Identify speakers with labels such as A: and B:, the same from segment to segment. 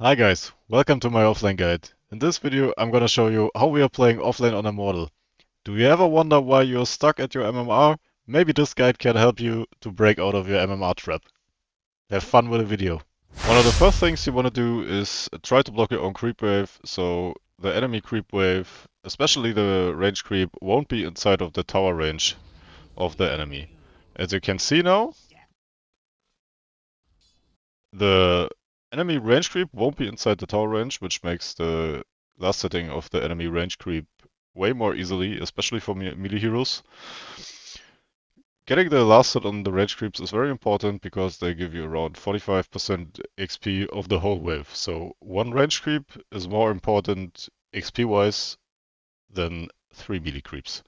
A: Hi guys, welcome to my offlane guide. In this video I'm gonna show you how we are playing offlane on Immortal. Do you ever wonder why you're stuck at your MMR? Maybe this guide can help you to break out of your MMR trap. Have fun with the video. One of the first things you want to do is try to block your own creep wave, so the enemy creep wave, especially the range creep, won't be inside of the tower range of the enemy. As you can see now, the enemy range creep won't be inside the tower range, which makes the last setting of the enemy range creep way more easily, especially for melee heroes. Getting the last hit on the range creeps is very important because they give you around 45% XP of the whole wave. So one range creep is more important XP wise than 3 melee creeps.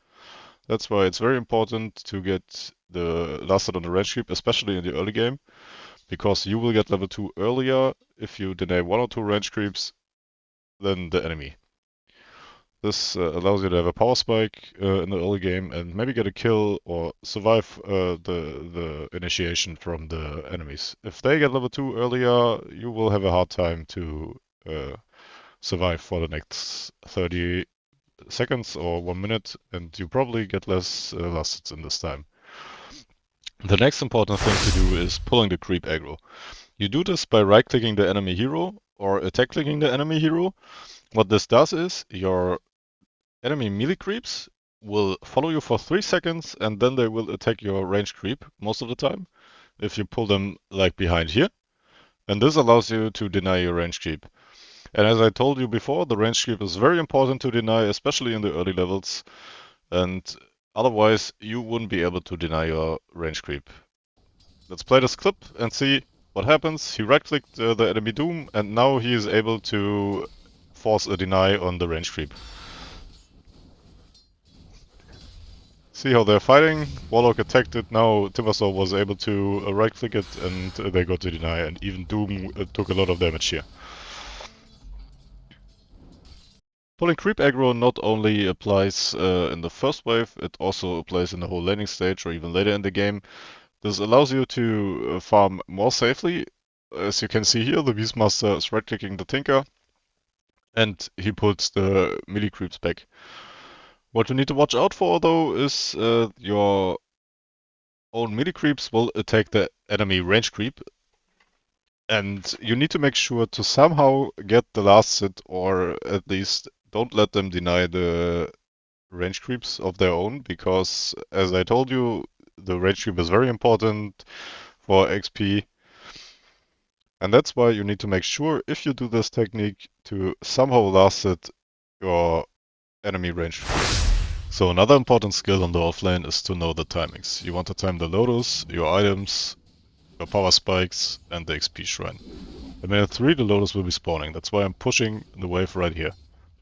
A: That's why it's very important to get the last hit on the range creep, especially in the early game, because you will get level 2 earlier if you deny 1 or 2 range creeps than the enemy. This allows you to have a power spike in the early game and maybe get a kill or survive the initiation from the enemies. If they get level 2 earlier, you will have a hard time to survive for the next 30 seconds or 1 minute, and you probably get less last hits in this time. The next important thing to do is pulling the creep aggro. You do this by right-clicking the enemy hero or attack-clicking the enemy hero. What this does is your enemy melee creeps will follow you for 3 seconds and then they will attack your range creep most of the time if you pull them like behind here. And this allows you to deny your range creep. And as I told you before, the range creep is very important to deny, especially in the early levels. And otherwise, you wouldn't be able to deny your range creep. Let's play this clip and see what happens. He right-clicked the enemy Doom and now he is able to force a deny on the range creep. See how they're fighting? Warlock attacked it, now Timbersaw was able to right-click it and they got to deny, and even Doom took a lot of damage here. Pulling creep aggro not only applies in the first wave, it also applies in the whole laning stage or even later in the game. This allows you to farm more safely. As you can see here, the Beastmaster is right-clicking the Tinker and he puts the melee creeps back. What you need to watch out for though is your own melee creeps will attack the enemy range creep, and you need to make sure to somehow get the last hit, or at least don't let them deny the range creeps of their own, because as I told you, the range creep is very important for XP. And that's why you need to make sure, if you do this technique, to somehow last hit your enemy range creep. So another important skill on the offlane is to know the timings. You want to time the Lotus, your items, your power spikes, and the XP shrine. At minute 3 the Lotus will be spawning, that's why I'm pushing the wave right here.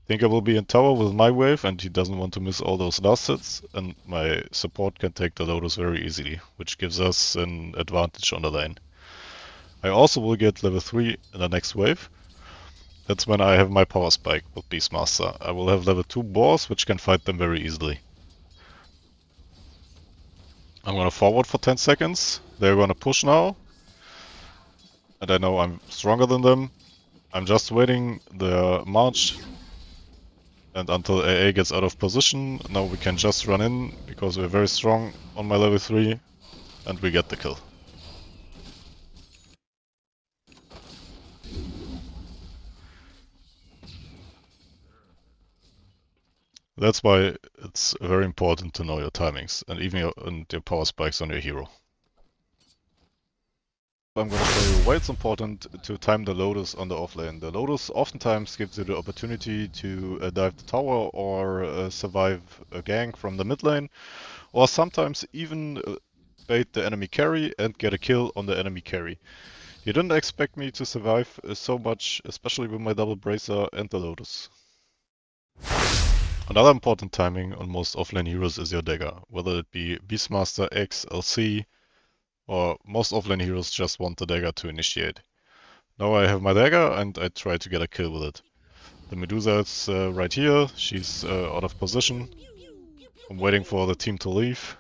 A: Tinker will be in tower with my wave and he doesn't want to miss all those last hits, and my support can take the Lotus very easily, which gives us an advantage on the lane. I also will get level 3 in the next wave. That's when I have my power spike with Beastmaster. I will have level 2 boars which can fight them very easily. I'm gonna forward for 10 seconds. They're gonna push now. And I know I'm stronger than them. I'm just waiting the march. And until AA gets out of position, now we can just run in, because we're very strong on my level 3. And we get the kill. That's why it's very important to know your timings, and even your power spikes on your hero. I'm going to show you why it's important to time the Lotus on the offlane. The Lotus oftentimes gives you the opportunity to dive the tower or survive a gank from the mid lane, or sometimes even bait the enemy carry and get a kill on the enemy carry. You didn't expect me to survive so much, especially with my double bracer and the Lotus. Another important timing on most offlane heroes is your dagger, whether it be Beastmaster, X, LC, or most offlane heroes just want the dagger to initiate. Now I have my dagger and I try to get a kill with it. The Medusa is right here, she's out of position. I'm waiting for the team to leave.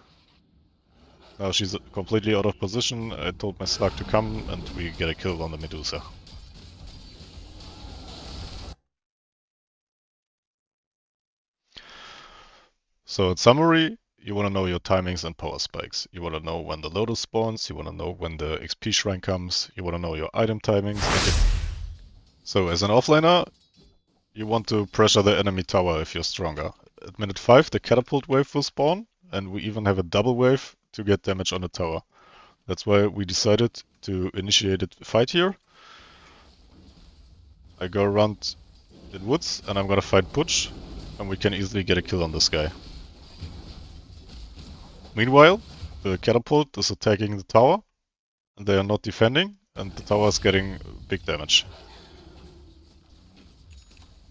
A: Now she's completely out of position, I told my slug to come and we get a kill on the Medusa. So in summary, you want to know your timings and power spikes. You want to know when the Lotus spawns. You want to know when the XP shrine comes. You want to know your item timings. So as an offlaner, you want to pressure the enemy tower if you're stronger. At minute 5, the catapult wave will spawn, and we even have a double wave to get damage on the tower. That's why we decided to initiate a fight here. I go around in woods, and I'm gonna fight Butch, and we can easily get a kill on this guy. Meanwhile, the catapult is attacking the tower, and they are not defending, and the tower is getting big damage.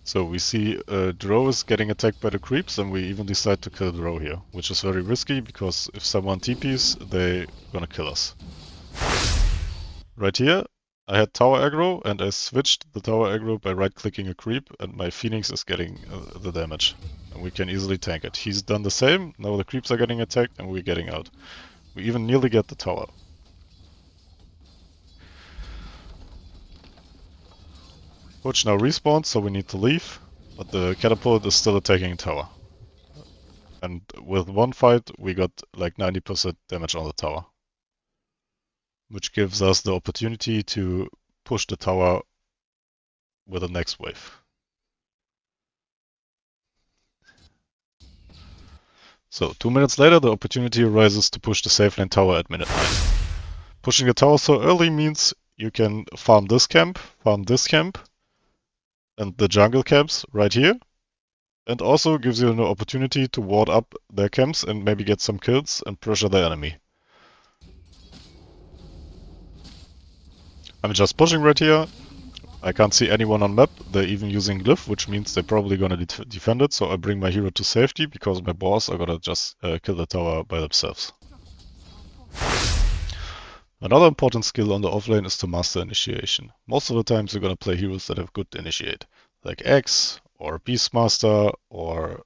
A: So we see Drow is getting attacked by the creeps, and we even decide to kill Drow here, which is very risky because if someone TPs, they're gonna kill us. Right here, I had tower aggro, and I switched the tower aggro by right-clicking a creep, and my Phoenix is getting the damage. And we can easily tank it. He's done the same, now the creeps are getting attacked, and we're getting out. We even nearly get the tower. Butch now respawns, so we need to leave, but the catapult is still attacking tower. And with one fight, we got like 90% damage on the tower, which gives us the opportunity to push the tower with the next wave. So 2 minutes later, the opportunity arises to push the Safelane tower at minute 9. Pushing the tower so early means you can farm this camp, and the jungle camps right here, and also gives you an opportunity to ward up their camps and maybe get some kills and pressure the enemy. I'm just pushing right here. I can't see anyone on map. They're even using glyph, which means they're probably gonna defend it. So I bring my hero to safety because my boss are gonna just kill the tower by themselves. Another important skill on the offlane is to master initiation. Most of the times you're gonna play heroes that have good initiate, like X or Beastmaster or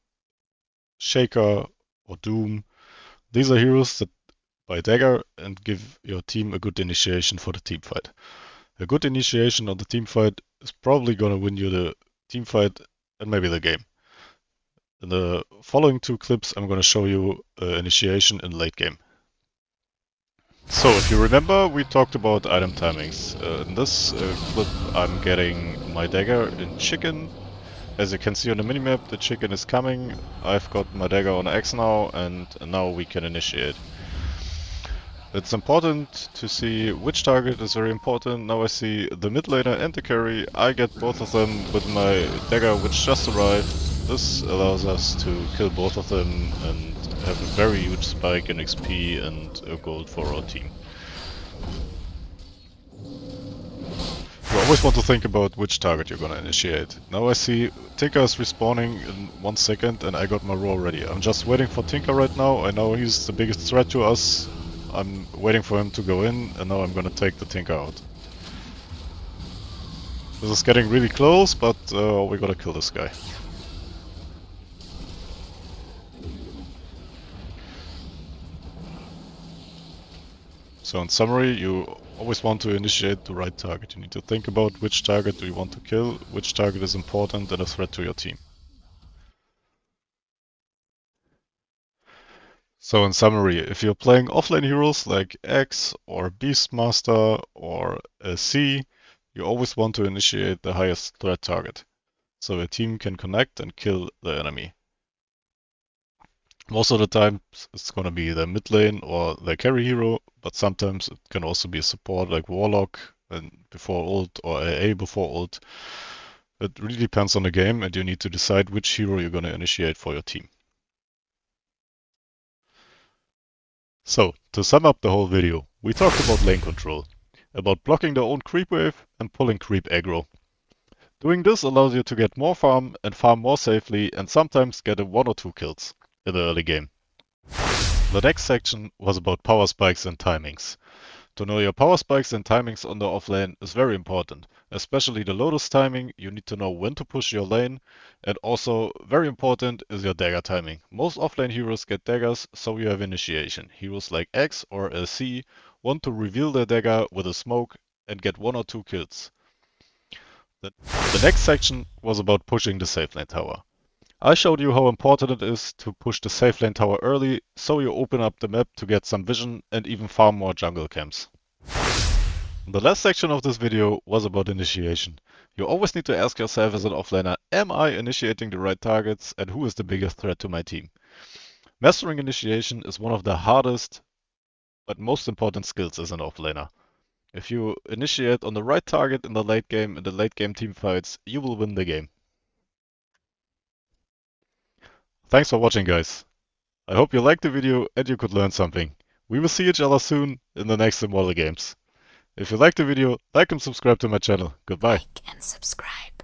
A: Shaker or Doom. These are heroes that buy dagger and give your team a good initiation for the team fight. A good initiation on the team fight is probably gonna win you the team fight and maybe the game. In the following 2 clips, I'm gonna show you initiation in late game. So, if you remember, we talked about item timings. In this clip, I'm getting my dagger in chicken. As you can see on the minimap, the chicken is coming. I've got my dagger on X now, and now we can initiate. It's important to see which target is very important. Now I see the mid laner and the carry. I get both of them with my dagger, which just arrived. This allows us to kill both of them and have a very huge spike in XP and gold for our team. You always want to think about which target you're gonna initiate. Now I see Tinker is respawning in 1 second and I got my roar ready. I'm just waiting for Tinker right now. I know he's the biggest threat to us. I'm waiting for him to go in and now I'm gonna take the Tinker out. This is getting really close, but we gotta kill this guy. So in summary, you always want to initiate the right target. You need to think about which target do you want to kill, which target is important and a threat to your team. So in summary, if you're playing offlane heroes like X or Beastmaster or C, you always want to initiate the highest threat target, so your team can connect and kill the enemy. Most of the time it's gonna be the mid lane or the carry hero, but sometimes it can also be a support like Warlock and before ult or AA before ult. It really depends on the game and you need to decide which hero you're gonna initiate for your team. So, to sum up the whole video, we talked about lane control, about blocking their own creep wave and pulling creep aggro. Doing this allows you to get more farm and farm more safely and sometimes get a 1 or 2 kills in the early game. The next section was about power spikes and timings. To know your power spikes and timings on the offlane is very important. Especially the Lotus timing, you need to know when to push your lane, and also very important is your dagger timing. Most offlane heroes get daggers, so you have initiation. Heroes like X or LC want to reveal their dagger with a smoke and get 1 or 2 kills. The next section was about pushing the safe lane tower. I showed you how important it is to push the safe lane tower early, so you open up the map to get some vision and even farm more jungle camps. The last section of this video was about initiation. You always need to ask yourself as an offlaner, am I initiating the right targets and who is the biggest threat to my team? Mastering initiation is one of the hardest but most important skills as an offlaner. If you initiate on the right target in the late game team fights, you will win the game. Thanks for watching, guys. I hope you liked the video and you could learn something. We will see each other soon in the next Immortal games. If you liked the video, like and subscribe to my channel. Goodbye.
B: Like and subscribe.